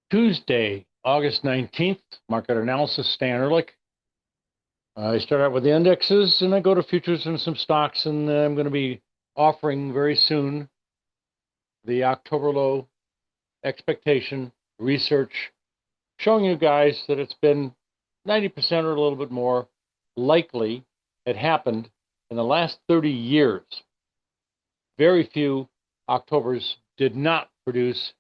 Tuesday, August 19th, market analysis, Stan Ehrlich. I start out with the indexes and I go to futures and some stocks, and I'm going to be offering very soon the October low expectation research, showing you guys that it's been 90% or a little bit more likely it happened in the last 30 years. Very few Octobers did not produce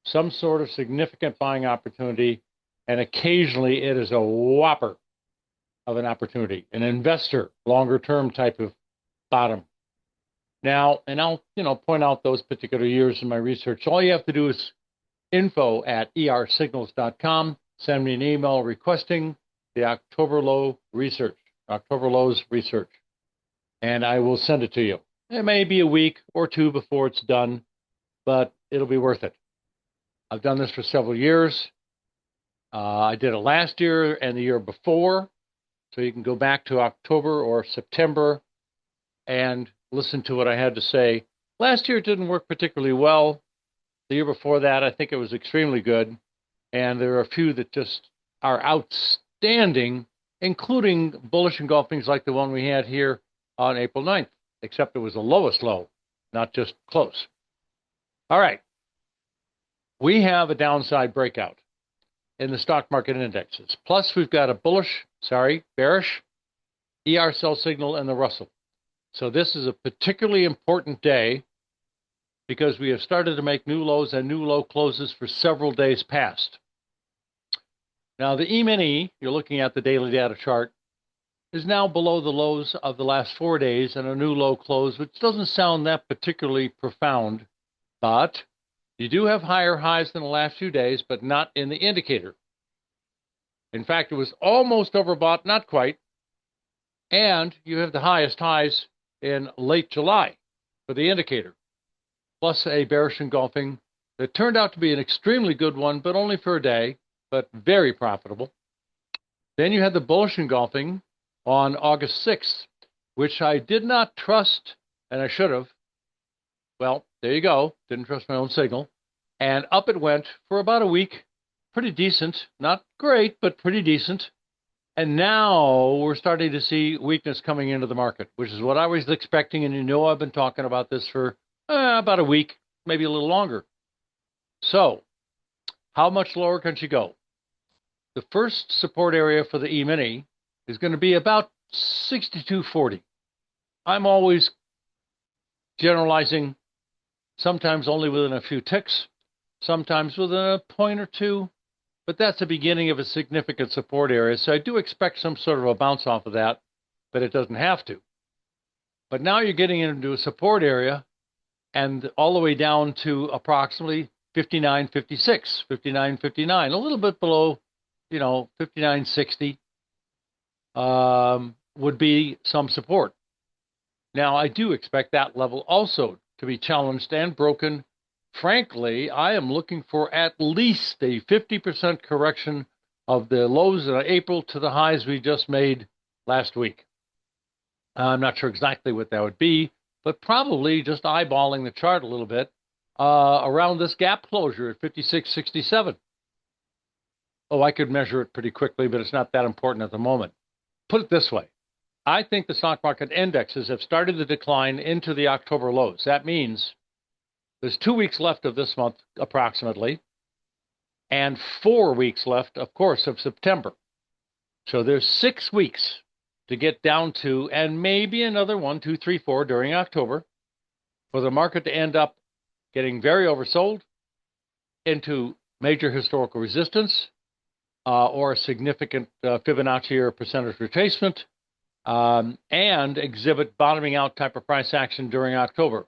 some sort of significant buying opportunity, and occasionally it is a whopper of an opportunity, an investor, longer term type of bottom. Now, and I'll point out those particular years in my research. All you have to do is info@ersignals.com. Send me an email requesting the October low research, October lows research, and I will send it to you. It may be a week or two before it's done, but it'll be worth it. I've done this for several years. I did it last year and the year before, so you can go back to October or September and listen to what I had to say. Last year it didn't work particularly well. The year before that, I think it was extremely good. And there are a few that just are outstanding, including bullish engulfings like the one we had here on April 9th, except it was the lowest low, not just close. All right. We have a downside breakout in the stock market indexes. Plus, we've got a bearish ER sell signal in the Russell. So this is a particularly important day because we have started to make new lows and new low closes for several days past. Now, the E-mini, you're looking at the daily data chart, is now below the lows of the last 4 days and a new low close, which doesn't sound that particularly profound, but you do have higher highs than the last few days, but not in the indicator. In fact, it was almost overbought, not quite, and you have the highest highs in late July for the indicator, plus a bearish engulfing that turned out to be an extremely good one, but only for a day, but very profitable. Then you had the bullish engulfing on August 6th, which I did not trust, and I should have. Well, there you go. Didn't trust my own signal. And up it went for about a week. Pretty decent. Not great, but pretty decent. And now we're starting to see weakness coming into the market, which is what I was expecting. And you know I've been talking about this for about a week, maybe a little longer. So how much lower can she go? The first support area for the E-mini is going to be about 62.40. I'm always generalizing, sometimes only within a few ticks, sometimes within a point or two, but that's the beginning of a significant support area. So I do expect some sort of a bounce off of that, but it doesn't have to. But now you're getting into a support area and all the way down to approximately 59.56, 59.59, a little bit below, 59.60 would be some support. Now, I do expect that level also to be challenged and broken. Frankly, I am looking for at least a 50% correction of the lows in April to the highs we just made last week. I'm not sure exactly what that would be, but probably just eyeballing the chart a little bit around this gap closure at 56.67. Oh, I could measure it pretty quickly, but it's not that important at the moment. Put it this way. I think the stock market indexes have started to decline into the October lows. That means there's 2 weeks left of this month, approximately, and 4 weeks left, of course, of September. So there's 6 weeks to get down to, and maybe another 1, 2, 3, 4 during October, for the market to end up getting very oversold into major historical resistance or a significant Fibonacci or percentage retracement, and exhibit bottoming out type of price action during October,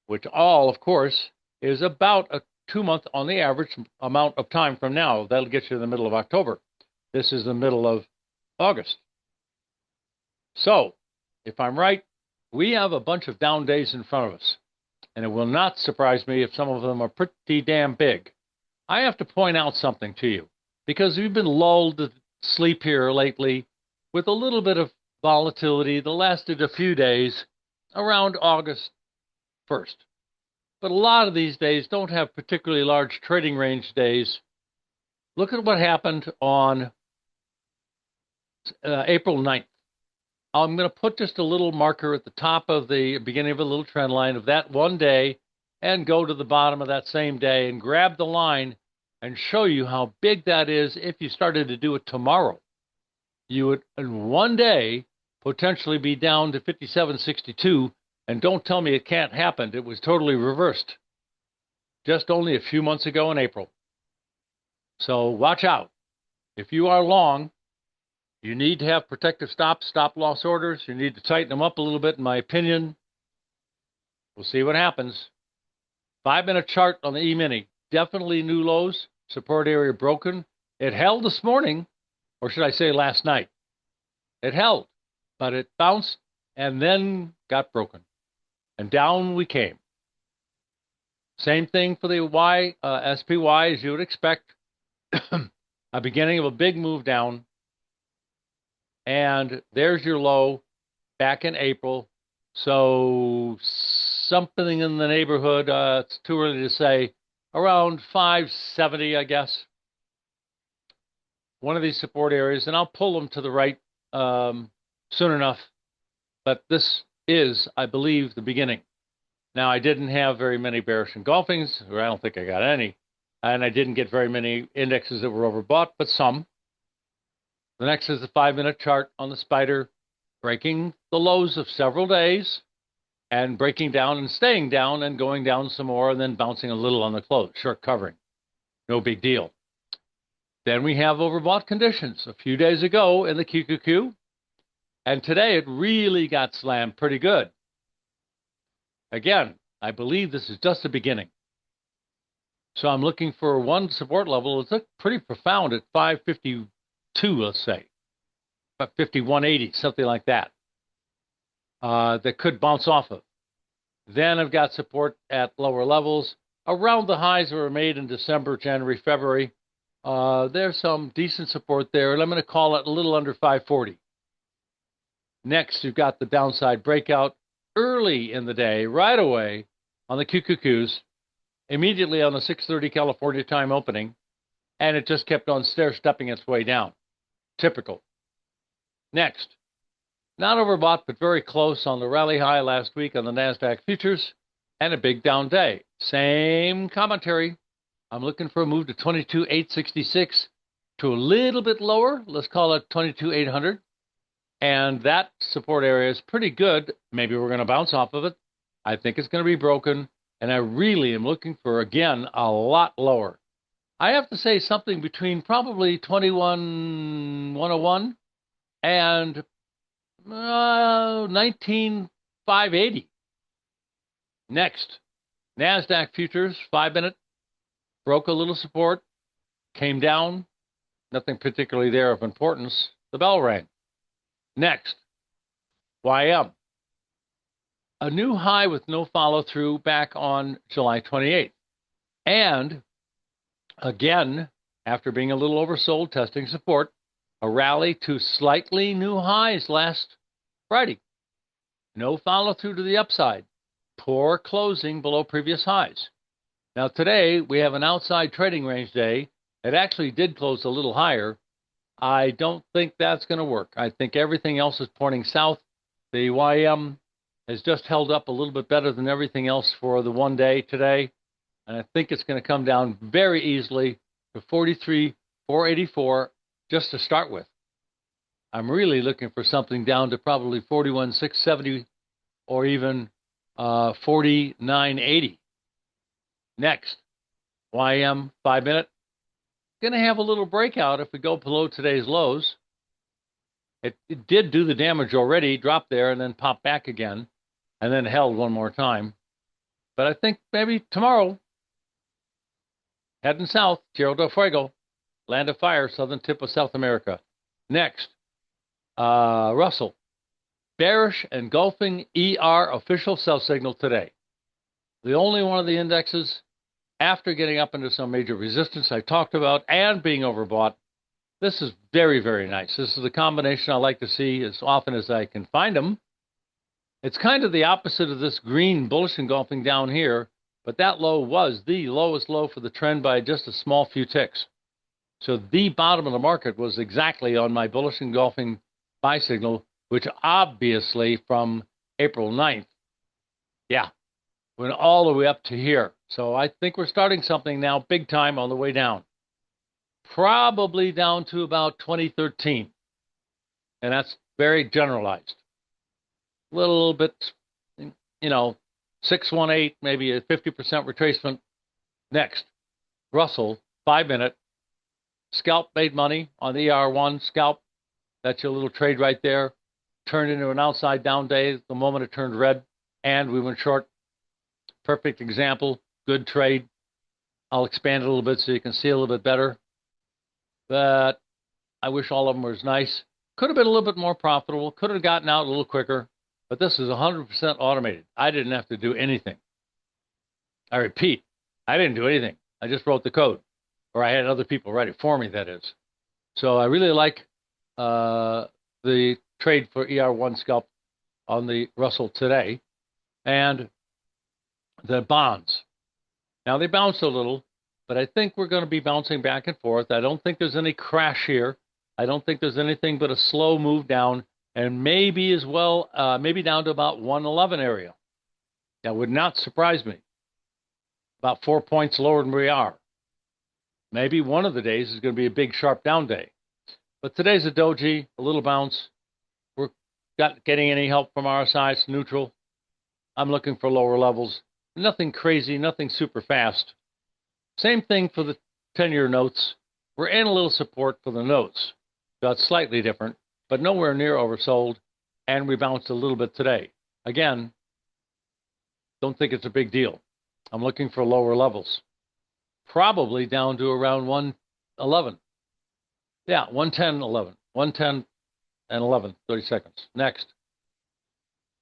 which all, of course, is about a 2-month on the average amount of time from now. That'll get you in the middle of October. This is the middle of August. So, if I'm right, we have a bunch of down days in front of us, and it will not surprise me if some of them are pretty damn big. I have to point out something to you, because we've been lulled to sleep here lately with a little bit of volatility that lasted a few days around August 1st. But a lot of these days don't have particularly large trading range days. Look at what happened on April 9th. I'm going to put just a little marker at the top of the beginning of a little trend line of that one day and go to the bottom of that same day and grab the line and show you how big that is if you started to do it tomorrow. You would, in one day, potentially be down to 57.62, and don't tell me it can't happen. It was totally reversed just only a few months ago in April. So watch out. If you are long, you need to have protective stops, stop-loss orders. You need to tighten them up a little bit, in my opinion. We'll see what happens. 5-minute chart on the E-mini. Definitely new lows. Support area broken. It held this morning, or should I say last night. It held, but it bounced and then got broken. And down we came. Same thing for the SPY, as you would expect. A beginning of a big move down. And there's your low back in April. So something in the neighborhood, it's too early to say, around 570, I guess. One of these support areas, and I'll pull them to the right soon enough. But this is, I believe, the beginning. Now, I didn't have very many bearish engulfings, or I don't think I got any. And I didn't get very many indexes that were overbought, but some. The next is the 5-minute chart on the spider, breaking the lows of several days and breaking down and staying down and going down some more and then bouncing a little on the close, short covering. No big deal. Then we have overbought conditions a few days ago in the QQQ, and today it really got slammed pretty good. Again, I believe this is just the beginning. So I'm looking for one support level. It's pretty profound at 552, let's say, about 5180, something like that, that could bounce off of. Then I've got support at lower levels around the highs that were made in December, January, February. There's some decent support there, and I'm going to call it a little under 540. Next, you've got the downside breakout early in the day, right away on the QQQs, immediately on the 6:30 California time opening, and it just kept on stair-stepping its way down. Typical. Next, not overbought, but very close on the rally high last week on the NASDAQ futures, and a big down day. Same commentary. I'm looking for a move to 22,866 to a little bit lower. Let's call it 22,800. And that support area is pretty good. Maybe we're going to bounce off of it. I think it's going to be broken. And I really am looking for, again, a lot lower. I have to say something between probably 21,101 and 19,580. Next, NASDAQ futures, 5-minute, broke a little support, came down, nothing particularly there of importance. The bell rang. Next, YM. A new high with no follow-through back on July 28th. And again, after being a little oversold, testing support, a rally to slightly new highs last Friday. No follow-through to the upside. Poor closing below previous highs. Now today, we have an outside trading range day. It actually did close a little higher. I don't think that's going to work. I think everything else is pointing south. The YM has just held up a little bit better than everything else for the one day today. And I think it's going to come down very easily to 43,484 just to start with. I'm really looking for something down to probably 41,670 or even 49.80. Next, YM 5-minute. Going to have a little breakout if we go below today's lows. It did do the damage already, dropped there and then popped back again, and then held one more time. But I think maybe tomorrow, heading south, Tierra del Fuego, land of fire, southern tip of South America. Next, Russell. Bearish engulfing ER official sell signal today. The only one of the indexes after getting up into some major resistance I talked about and being overbought. This is very, very nice. This is the combination I like to see as often as I can find them. It's kind of the opposite of this green bullish engulfing down here, but that low was the lowest low for the trend by just a small few ticks. So the bottom of the market was exactly on my bullish engulfing buy signal, which obviously from April 9th, yeah, went all the way up to here. So I think we're starting something now big time on the way down. Probably down to about 2013. And that's very generalized. A little bit, 618, maybe a 50% retracement. Next, Russell, 5-minute. Scalp made money on the ER1. Scalp, that's your little trade right there. Turned into an outside down day the moment it turned red, and we went short. Perfect example, good trade. I'll expand it a little bit so you can see a little bit better. But I wish all of them were as nice. Could have been a little bit more profitable. Could have gotten out a little quicker. But this is 100% automated. I didn't have to do anything. I repeat, I didn't do anything. I just wrote the code. Or I had other people write it for me, that is. So I really like the trade for ER1 scalp on the Russell today. And the bonds. Now, they bounced a little, but I think we're going to be bouncing back and forth. I don't think there's any crash here. I don't think there's anything but a slow move down, and maybe as well, maybe down to about 111 area. That would not surprise me. About 4 points lower than we are. Maybe one of the days is going to be a big sharp down day. But today's a doji, a little bounce. We're not getting any help from RSI. It's neutral. I'm looking for lower levels. Nothing crazy, nothing super fast. Same thing for the 10-year notes. We're in a little support for the notes. That's slightly different, but nowhere near oversold, and we bounced a little bit today. Again, don't think it's a big deal. I'm looking for lower levels. Probably down to around 111. Yeah, 110, 11. 110 and 11, 30 seconds. Next.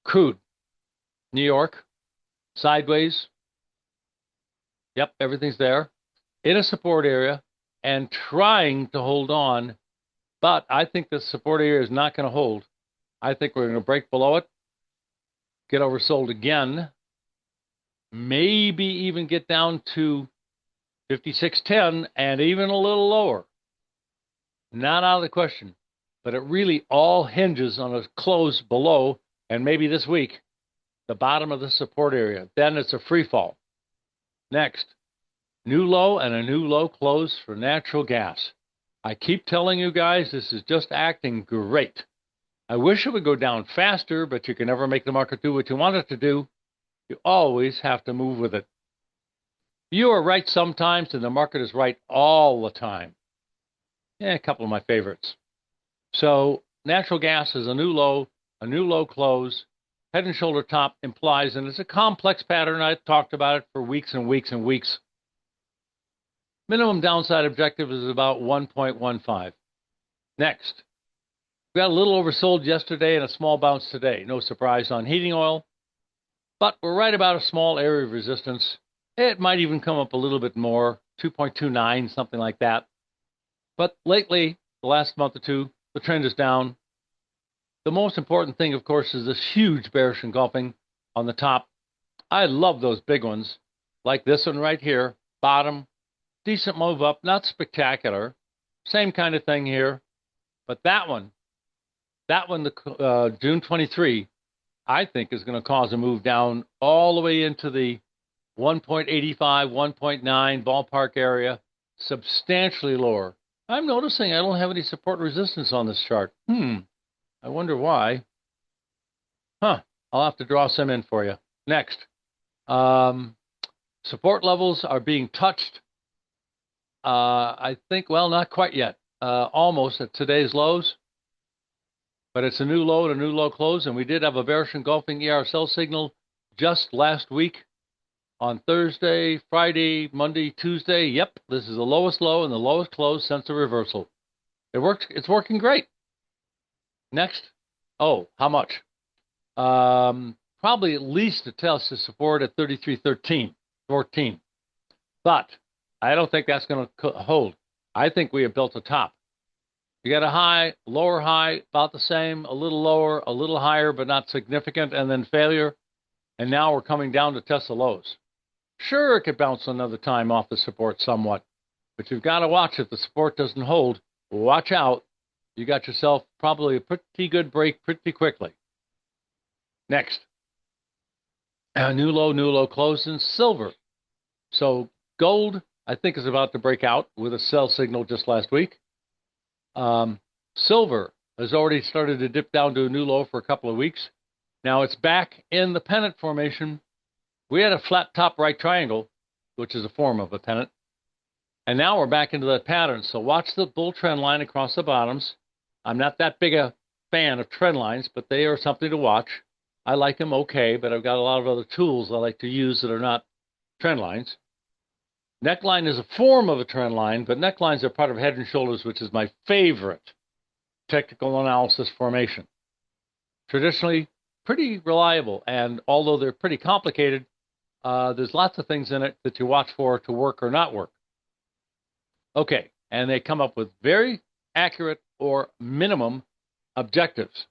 Crude. New York. Sideways. Yep, everything's there. In a support area and trying to hold on. But I think the support area is not going to hold. I think we're going to break below it. Get oversold again. Maybe even get down to 56.10 and even a little lower. Not out of the question. But it really all hinges on a close below, and maybe this week, the bottom of the support area. Then it's a free fall. Next, new low and a new low close for natural gas. I keep telling you guys, this is just acting great. I wish it would go down faster, but you can never make the market do what you want it to do. You always have to move with it. You are right sometimes, and the market is right all the time. Yeah, a couple of my favorites. So natural gas is a new low close. Head and shoulder top implies, and it's a complex pattern. I've talked about it for weeks and weeks and weeks. Minimum downside objective is about 1.15. Next, we got a little oversold yesterday and a small bounce today. No surprise on heating oil, but we're right about a small area of resistance. It might even come up a little bit more, 2.29, something like that. But lately, the last month or two, the trend is down. The most important thing, of course, is this huge bearish engulfing on the top. I love those big ones, like this one right here, bottom, decent move up, not spectacular. Same kind of thing here. But that one, the June 23, I think is going to cause a move down all the way into the 1.85, 1.9 ballpark area, substantially lower. I'm noticing I don't have any support resistance on this chart. I wonder why. I'll have to draw some in for you. Next. Support levels are being touched. I think, well, not quite yet. Almost at today's lows. But it's a new low and a new low close. And we did have a bearish engulfing ER sell signal just last week on Thursday, Friday, Monday, Tuesday. Yep, this is the lowest low and the lowest close since the reversal. It works. It's working great. Next. Oh, how much? Probably at least a test of support at 33.13, 14. But I don't think that's going to hold. I think we have built a top. You got a high, lower high, about the same, a little lower, a little higher, but not significant, and then failure. And now we're coming down to test the lows. Sure, it could bounce another time off the support somewhat. But you've got to watch if the support doesn't hold. Watch out. You got yourself probably a pretty good break pretty quickly. Next, new low close in silver. So gold, I think, is about to break out with a sell signal just last week. Silver has already started to dip down to a new low for a couple of weeks. Now it's back in the pennant formation. We had a flat top right triangle, which is a form of a pennant. And now we're back into that pattern. So watch the bull trend line across the bottoms. I'm not that big a fan of trend lines, but they are something to watch. I like them okay, but I've got a lot of other tools I like to use that are not trend lines. Neckline is a form of a trend line, but necklines are part of head and shoulders, which is my favorite technical analysis formation. Traditionally, pretty reliable, and although they're pretty complicated, there's lots of things in it that you watch for to work or not work. Okay, and they come up with very accurate or minimum objectives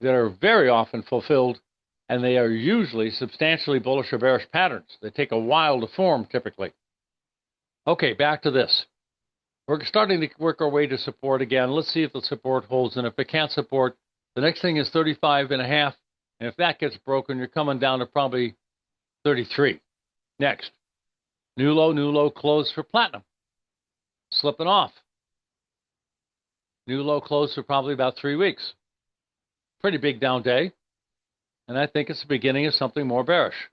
that are very often fulfilled, and they are usually substantially bullish or bearish patterns. They take a while to form, typically. Okay, back to this. We're starting to work our way to support again. Let's see if the support holds, and if it can't support, the next thing is 35.5, and if that gets broken, you're coming down to probably 33. Next, new low close for platinum. Slipping off. New low close for probably about 3 weeks. Pretty big down day, and I think it's the beginning of something more bearish.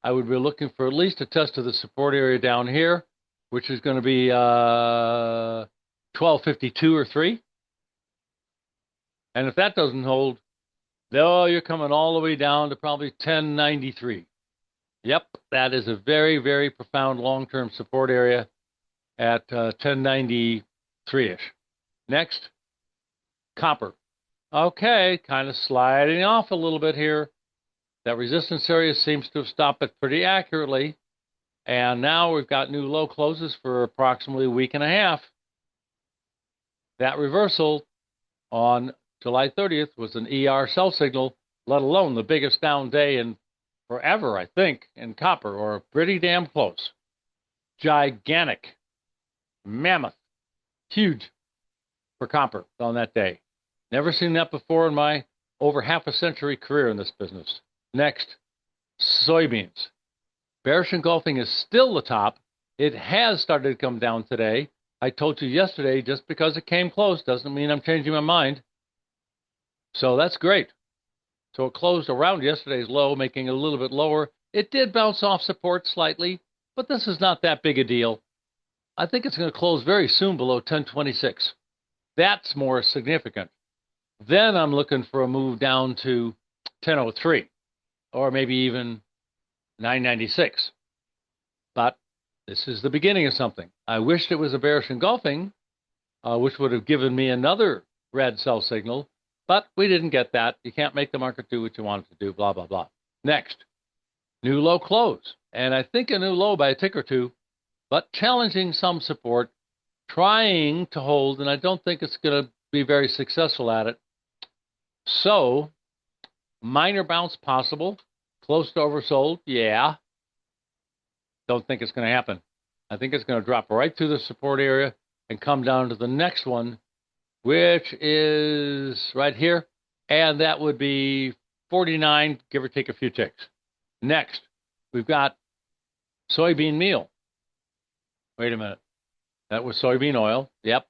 I would be looking for at least a test of the support area down here, which is going to be 1252 or 3. And if that doesn't hold, though, you're coming all the way down to probably 1093. Yep, that is a very, very profound long-term support area at 1093-ish. Next, copper. Okay, kind of sliding off a little bit here. That resistance area seems to have stopped it pretty accurately. And now we've got new low closes for approximately a week and a half. That reversal on July 30th was an ER sell signal, let alone the biggest down day in forever, I think, in copper, or pretty damn close. Gigantic, mammoth, huge for copper on that day. Never seen that before in my over half a century career in this business. Next, soybeans. Bearish engulfing is still the top. It has started to come down today. I told you yesterday, just because it came close doesn't mean I'm changing my mind. So that's great. So it closed around yesterday's low, making it a little bit lower. It did bounce off support slightly, but this is not that big a deal. I think it's going to close very soon below 1026. That's more significant. Then I'm looking for a move down to 1003, or maybe even 996. But this is the beginning of something. I wished it was a bearish engulfing, which would have given me another red sell signal, but we didn't get that. You can't make the market do what you want it to do, blah, blah, blah. Next, new low close. And I think a new low by a tick or two, but challenging some support, trying to hold, and I don't think it's going to be very successful at it. So, minor bounce possible. Close to oversold, yeah. Don't think it's going to happen. I think it's going to drop right through the support area and come down to the next one, which is right here. And that would be 49, give or take a few ticks. Next, we've got soybean meal. Wait a minute. That was soybean oil. Yep.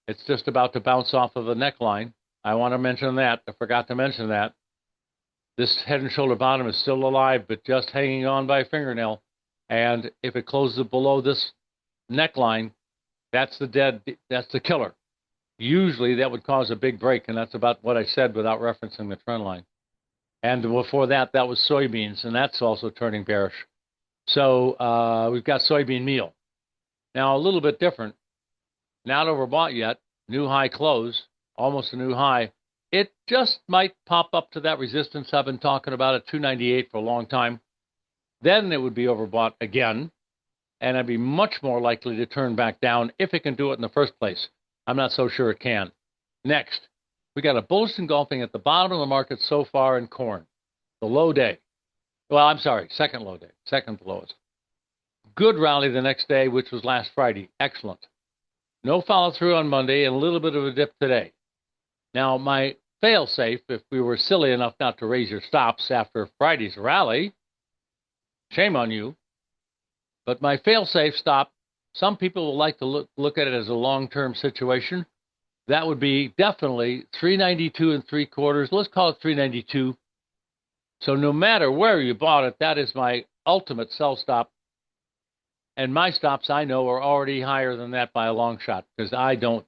It's just about to bounce off of the neckline. I want to mention that. I forgot to mention that. This head and shoulder bottom is still alive, but just hanging on by a fingernail. And if it closes below this neckline, that's the killer. Usually that would cause a big break, and that's about what I said without referencing the trend line. And before that, that was soybeans, and that's also turning bearish. So we've got soybean meal. Now, a little bit different. Not overbought yet. New high close, almost a new high. It just might pop up to that resistance I've been talking about at 298 for a long time. Then it would be overbought again, and I'd be much more likely to turn back down if it can do it in the first place. I'm not so sure it can. Next, we got a bullish engulfing at the bottom of the market so far in corn. The low day. Well, I'm sorry, second low day, second lowest. Good rally the next day, which was last Friday. Excellent. no follow-through on Monday, and a little bit of a dip today. Now, my fail-safe, if we were silly enough not to raise your stops after Friday's rally, shame on you, but my fail-safe stop, some people will like to look at it as a long-term situation. That would be definitely 392 3/4. Let's call it 392. So no matter where you bought it, that is my ultimate sell stop. And my stops, I know, are already higher than that by a long shot because I don't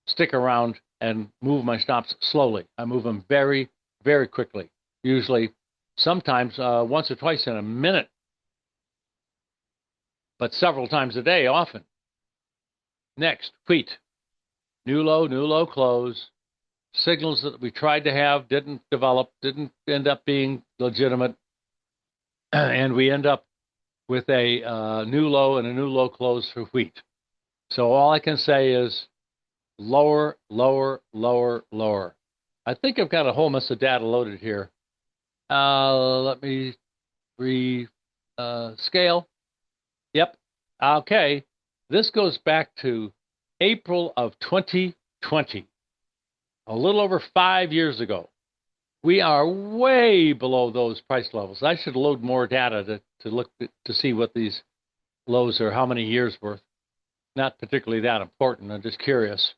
stick around and move my stops slowly. I move them very, very quickly, usually sometimes once or twice in a minute, but several times a day often. Next, wheat. New low close. Signals that we tried to have didn't develop, didn't end up being legitimate, and we end up with a new low and a new low close for wheat. So all I can say is lower, lower, lower, lower. I think I've got a whole mess of data loaded here. Let me scale. Yep. Okay. This goes back to April of 2020, a little over 5 years ago. We are way below those price levels. I should load more data to look to see what these lows are, how many years worth. Not particularly that important. I'm just curious.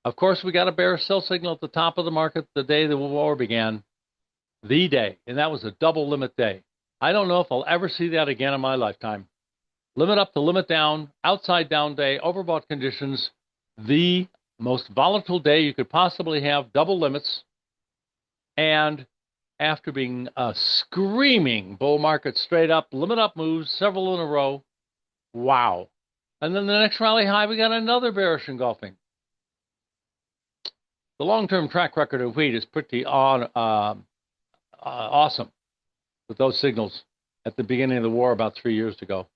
Of course, we got a bearish sell signal at the top of the market the day the war began, the day, and that was a double limit day. I don't know if I'll ever see that again in my lifetime. Limit up to limit down, outside down day, overbought conditions, the most volatile day you could possibly have, double limits. And after being a screaming bull market straight up, limit up moves, several in a row, wow. And then the next rally high, we got another bearish engulfing. The long-term track record of wheat is pretty awesome with those signals at the beginning of the war about 3 years ago.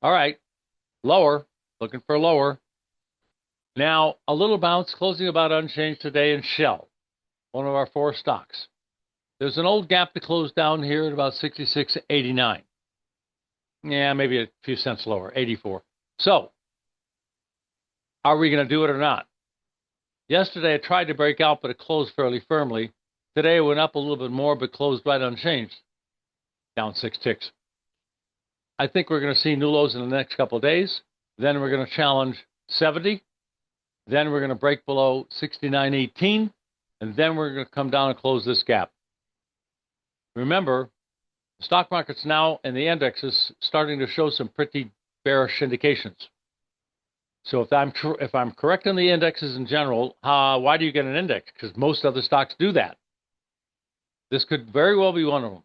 All right, lower, looking for lower. Now, a little bounce, closing about unchanged today in Shell, one of our 4 stocks. There's an old gap to close down here at about 66.89. Yeah, maybe a few cents lower, 84. So, are we going to do it or not? Yesterday, I tried to break out, but it closed fairly firmly. Today, it went up a little bit more, but closed right unchanged, down 6 ticks. I think we're going to see new lows in the next couple of days. Then we're going to challenge 70. Then we're going to break below 69.18. And then we're going to come down and close this gap. Remember, the stock market's now and the indexes starting to show some pretty bearish indications. So if I'm correct on the indexes in general, why do you get an index? Because most other stocks do that. This could very well be one of them.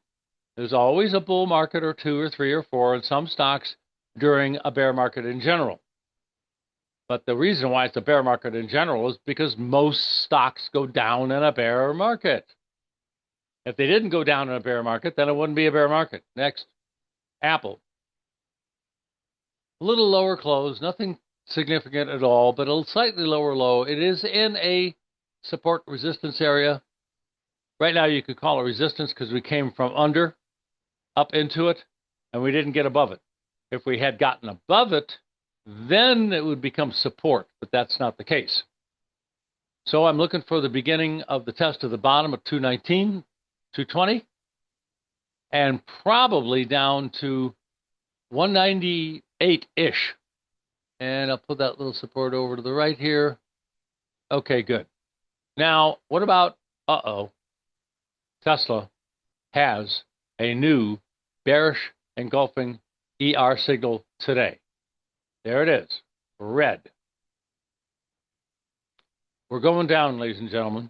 There's always a bull market or 2 or 3 or 4 in some stocks during a bear market in general. But the reason why it's a bear market in general is because most stocks go down in a bear market. If they didn't go down in a bear market, then it wouldn't be a bear market. Next, Apple. A little lower close, nothing significant at all, but a slightly lower low. It is in a support resistance area. Right now you could call it resistance because we came from under up into it, and we didn't get above it. If we had gotten above it, then it would become support, but that's not the case. So I'm looking for the beginning of the test of the bottom of 219, 220, and probably down to 198-ish. And I'll put that little support over to the right here. Okay, good. Now, what about, Tesla has a new bearish engulfing ER signal today. There it is, red. We're going down, ladies and gentlemen.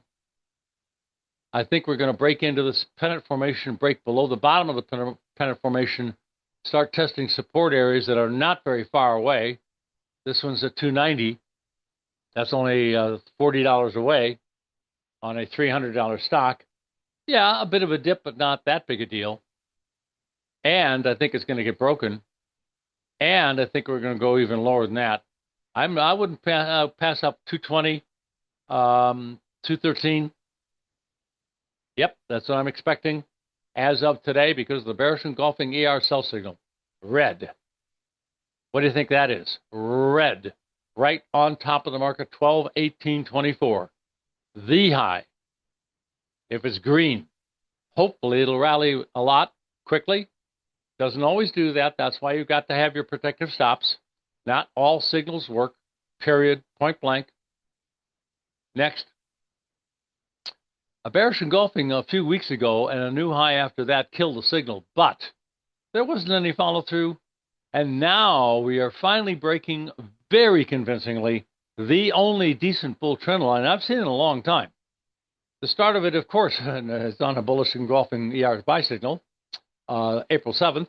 I think we're going to break into this pennant formation, break below the bottom of the pennant formation, start testing support areas that are not very far away. This one's at 290. That's only $40 away on a $300 stock. Yeah, a bit of a dip, but not that big a deal. And I think it's going to get broken. And I think we're going to go even lower than that. I wouldn't pass up 220, 213. Yep, that's what I'm expecting as of today because of the bearish engulfing ER sell signal. Red. What do you think that is? Red. right on top of the market, 12.1824. The high. If it's green, hopefully it'll rally a lot quickly. Doesn't always do that. That's why you've got to have your protective stops. Not all signals work, period, point blank. Next. A bearish engulfing a few weeks ago and a new high after that killed the signal, but there wasn't any follow-through. And now we are finally breaking very convincingly the only decent bull trend line I've seen in a long time. The start of it, of course, is on a bullish engulfing ER buy signal, April 7th.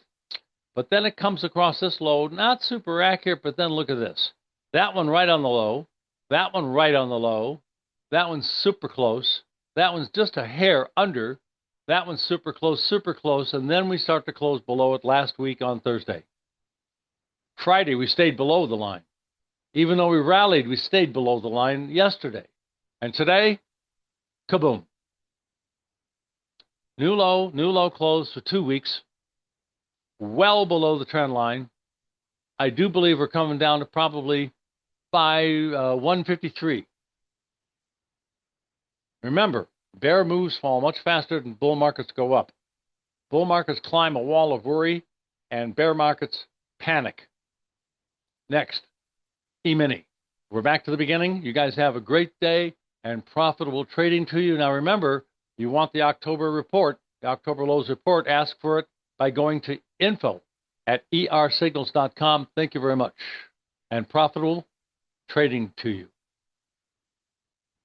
But then it comes across this low, not super accurate, but then look at this. That one right on the low, that one right on the low, that one's super close, that one's just a hair under, that one's super close, and then we start to close below it last week on Thursday. Friday, we stayed below the line. Even though we rallied, we stayed below the line yesterday. And today, kaboom. New low close for 2 weeks, well below the trend line. I do believe we're coming down to probably 153. Remember, bear moves fall much faster than bull markets go up. Bull markets climb a wall of worry, and bear markets panic. Next, E-mini. We're back to the beginning. You guys have a great day and profitable trading to you. Now remember, you want the October report, the October lows report. Ask for it by going to info@ersignals.com. Thank you very much, and profitable trading to you.